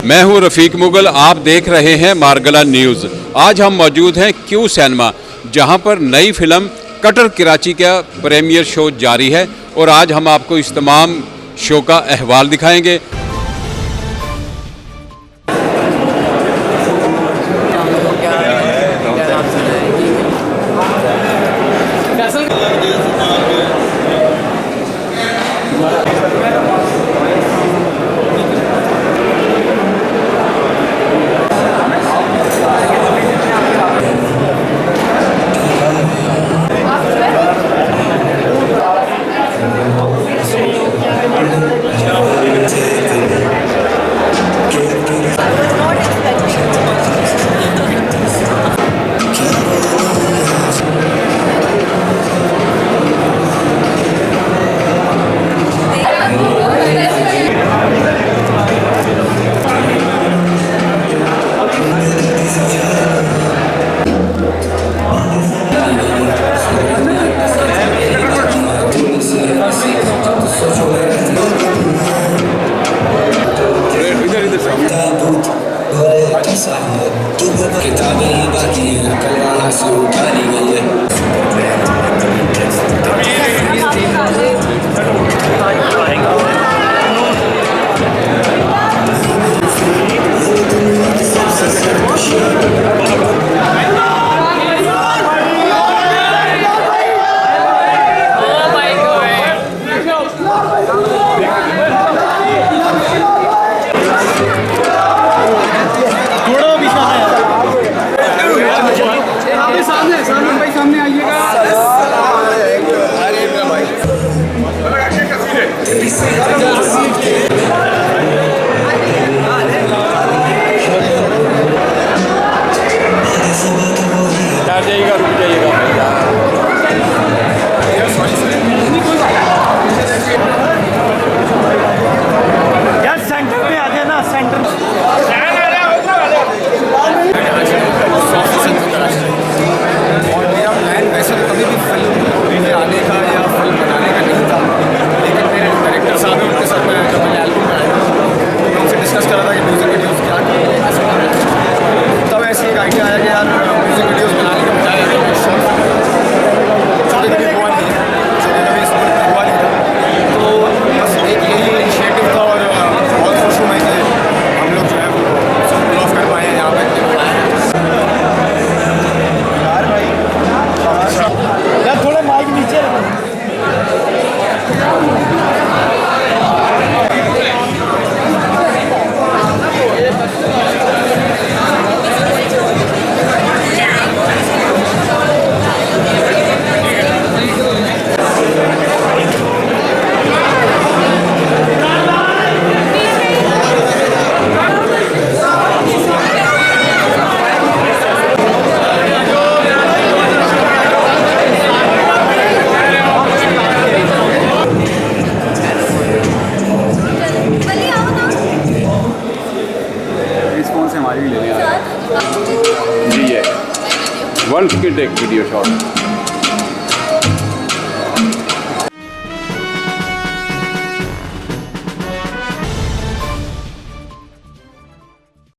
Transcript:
मैं हूं रफीक मुगल, आप देख रहे हैं मारगला न्यूज़। आज हम मौजूद हैं क्यू सिनेमा, जहां पर नई फिल्म कटर कराची का प्रीमियर शो जारी है और आज हम आपको इस तमाम शो का अहवाल दिखाएंगे। किताबें बाकी हैं, कल वहाँ से उठा ली गई है। सामने आइएगा। जाइएगा, रुक जाइएगा। यार सेंटर में आ जाना, सेंटर वैसे तो कभी भी फिल्म में आने का या फिल्म बनाने का नहीं था, लेकिन मेरे डायरेक्टर साहब हैं, उनके साथ मैं जब मैंने एल्बम बनाया तो मैं उनसे डिस्कस कर रहा था कि म्यूज़िक वीडियोज़ क्या किए, तब ऐसे एक आइडिया आया कि यार म्यूज़िक वीडियोज़ बनाने के बजाय छोटे कभी हुआ नहीं है, छोटे कभी इस वक्त हुआ नहीं था, तो बस एक यही इनिशिएटिव था और बहुत खुश हूँ मैं कि हम लोग जो है वो सब पुल ऑफ कर पाए हैं यहाँ पर। यार थोड़ा माइक नीचे रखो। हमारी भी ले लें जी है 1 सेकंड एक वीडियो शॉट।